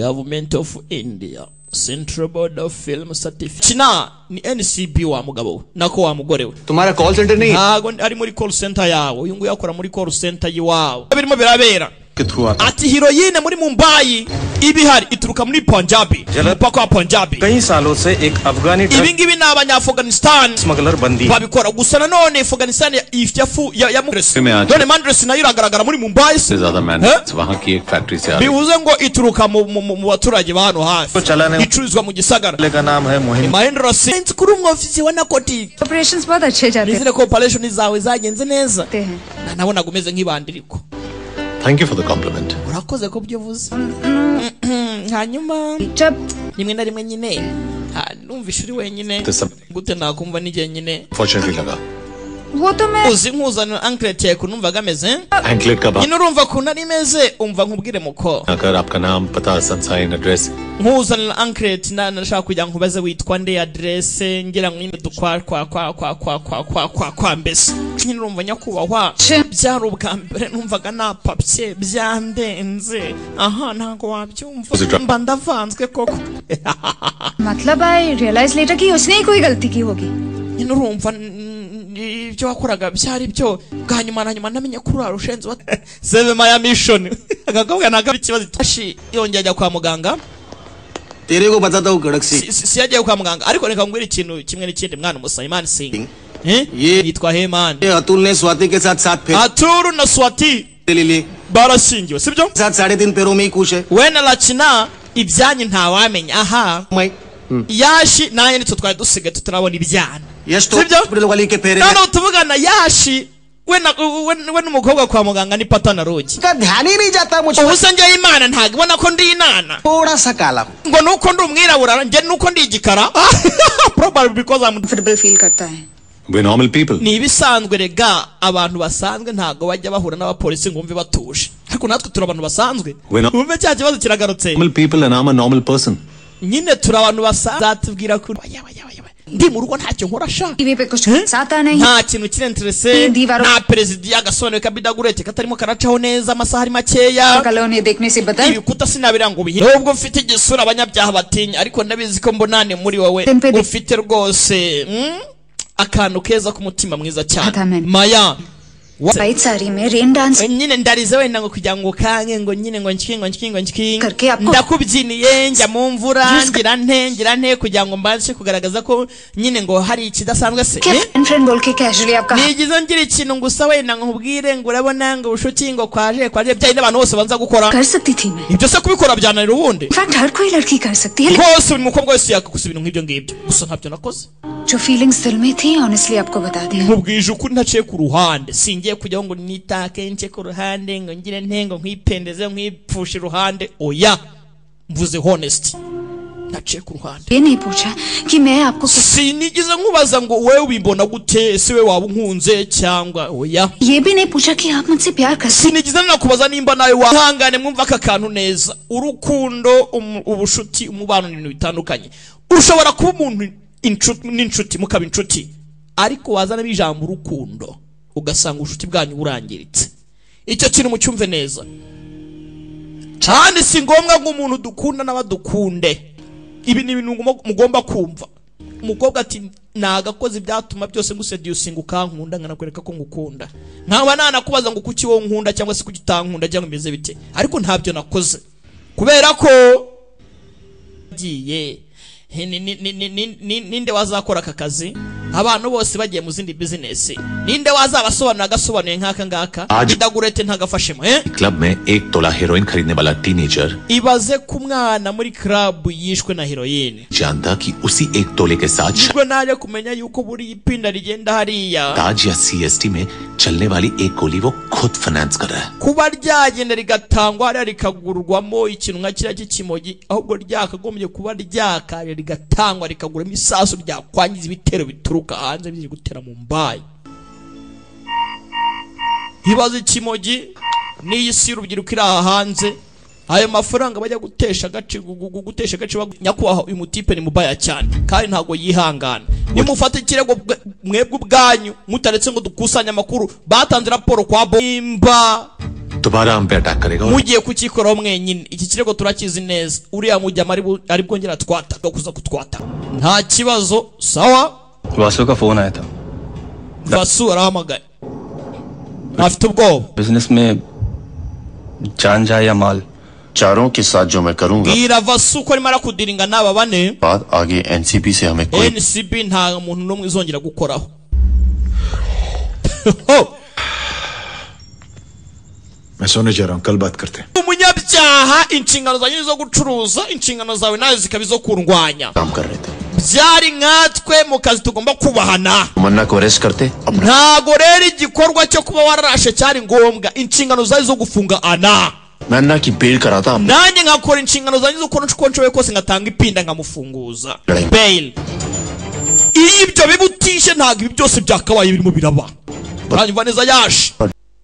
Government of India, Central Board of Film Certificate. China ni NCB wa mugabo nako wa mugore we. Tumara call center nahi? Ntago ari muri call center yawo. Uyu nguyu akora muri call center yiwawo. Birimo birabera. Ati heroine muri Mumbai ibihari ituruka muri Punjabi. Mpaka wa Punjabi. Kayi saalon se ek Afghani ibi ngibi n'abanya Afghanistan smuggler bandi babikora gusa nanone Afghanistan ifyafu ya Mugres. None Mandres nayo iragaragara muri Mumbai se zyada man wahan ki ek factory se bivuze ngo ituruka mu baturage ba hano hafi icuruzwa mu gisagara. Lega naam hai Mohim Mahendra Singh kuri umwofisi wa Narcotic. Operations bahut अच्छे जाते हैं. Nizere ko operation zawe zagenze neza. Nabona gumeze nk'ibandiriko. Thank you for the compliment. Urakoze ko byovuze. Hanyuma nimwe na rimwe nyine numva ishuri wenyine gute nakumva nije nyine. Fortunately laga. वो तो मैं uzi nkuzana anklet yawe kunumva gameze anklet ka nyine urumva kuntu ari meze umva nkubwire muko agar आपका नाम पता संसाइन address nkuzana anklet nashaka kujya nkubaze witwa nde address ngira ngo nyine kwa mbese nyine urumva nyakubahwa byari ubwa mbere numvaga napapye byandenze aha ntago wabyumva mba ndavanzwe koko मतलब I realize later कि उसने ही कोई गलती की होगी. nyine urumva ibyo wakoraga byari byo bwanyuma na nyuma namenye kuri arushenze save my mission agakobwa naga ikibazo tashi yongeye ajya kwa muganga tere ko batata hu gadak si yagiye kwa muganga ariko reka ngwira ikintu kimwe n'ikindi mwana Musaiman Singh yitwa Heman Atul ne Swati ke sath phir Atul na Swati lili barashingiwe sibyo sath 3.5 pero mein kush hai wena lachina ibyanyi ntawamenya aha yashi naye nitwe twari dusige tutarabona ibyana sibyo wali ke pere none tuvugana yashi wena umukobwa kwa muganga ni patana rogi ka dhyan hi nahi jata mujhe ubusa ngiye Imana ntagibona ko ndi inana thoda sa kala ngo nuko ndi umwirabura nge nuko ndi igikara probably because I'm comfortable feel करता है. we normal people ni bisanzwe rega abantu basanzwe ntago bajya bahura n'abapolisi ngumve batuje ariko natwe turi abantu basanzwe umve cya kibazo kiragarutse normal people and I'm a normal person nyine turi abantu basanzwe zatubwira ko ndi mu rugo ntacyo nkora sha TV पे कुछ साता नहीं. nta kintu kirenterese na president yagasone kabidagurete katarimo karacaho neza amasaha ari makeya colony देखने से बता. ibikuta sinabira ngo bihe nubwo mfite igisura abanyabyaha batinya ariko ndabizi ko mbonane muri wowe ufite rwose akantu keza ku mutima mwiza cyane Maya white sari में rain dance nyine ndarize wenda ngo kugira ngo kange ngo nyine ngo nshkingo ndakubyiniye njya mu mvura ngira nte kugira ngo mbashe kugaragaza ko nyine ngo hari ikidasanzwe se friend बोल के कैजुअली आपका nigize ngira ikintu ngusa wenda ngo nkubwire ngo urabona ngo ubushuti ngo kwaje byaye n'abantu bose banza gukora कर सकती थी मैं. ibyo se kubikora byananira ubundi in fact हर कोई लड़की कर सकती है. rwose buri mukobwa wese yakugusa ibintu nk'ibyo ngibyo gusa ntabyo nakoze. जो फीलिंग्स दिल में थी ऑनेस्टली आपको बता दिया. nkubwije ukuri ntaciye ku ruhande singiye kujyaho ngo nitake nce ku ruhande ngo ngire ntengo nkwipendeze nkwipfushe ruhande oya mvuze honesty ntaciye ku ruhande. ये नहीं पूछा कि मैं आपको sinigize nkubaza ngo wewe ubimbona gute se we waba unkunze cyangwa oya. ये भी नहीं पूछा कि आप मुझसे प्यार करते. sinigize nakubaza nimba nawe wahangane mwumva aka kantu neza urukundo ubushuti umubano n'ibintu bitandukanye ushobora kuba umuntu n'inshuti mukaba inshuti ariko wazana bijambo urukundo ugasanga ubushuti bwanyu burangiritse. Icyo kintu mucyumve neza cyane si ngombwa ngo umuntu dukunda n'abadukunde ibi ni ibintu mugomba kumva. Umukobwa ati nagakoze ibyatuma byose nguseducinga ukankunda nkanakwereka ko ngukunda nkaba nanakubaza ngo kuki wowe nkunda cyangwa se kuki utankunda cyangwa imeze bite ariko ntabyo nakoze kubera ko giye ninde wazakora aka kazi abantu bose bagiye mu zindi business ninde wazabasobanura agasobanuye nk'aka ngaka bidagurete ntagafashemo club में 1 तोला heroin खरीदने वाला teenager ibaze ku mwana muri club yishwe na heroin जानता कि उसी 1 तोले के साथ ubwo naje kumenya yuko buri ipinda rigenda hariya ताज या CST में चलने वाली एक गोली वो खुद फाइनेंस कर रहा है kuba ryagenda rigatangwa hariya rikagurwamo ikintu nka kiriya cy'ikimogi ahubwo ryakagombye kuba ryakaje rigatangwa rikaguramo isasu ryakwangiza ibitero bituruka hanze biri gutera mu mbaye. Hibaze ikimogi n'iyi si urubyiruko iri aha hanze ayo mafaranga bajya gutesha agace nyakwaho uyu mutipe ni mubaya cyane kandi ntago yihangana. Nimufata ikirego mwebwe ubwanyu mutaretse ngo dukusanya amakuru batanze raporo kwa Bomba दोबारा हम पे अटैक करेगा mugiye kukikoraho mwenyine iki kirego turakizi neza uriya mujyama ari bwongera twata kuza kutwata nta kibazo sawa Vasu का फोन आया था Vasu arahamagaye afite ubwoba business में जान जाए या माल चारों के साथ जो मैं करूंगा bwira Vasu ko arimo arakudiringa n'aba bane बाद आगे एनसीपी से हमें कोई NCB nta muntu n'umwe izongera gukoraho मैं सोने जा रहा हूं कल बात करते हैं umunyabyaha inshingano zawe zo gucuruza inshingano zawe nawe zikaba izo kurwanya काम कर रहे थे byari nkatwe mu kazi tugomba kubahana तमन्ना को अरेस्ट करते ntago rero igikorwa cyo kuba wararashe cyari ngombwa inshingano zawe zo gufunga ana मैं अन्ना की बेल कराता nanjye nkakora inshingano zanjye zo uko nshoboye kose ngatanga ipinda nkamufunguza bail iyo ibyo bibutishe ntago ibi byose byakabaye birimo biraba uranyumva neza yaje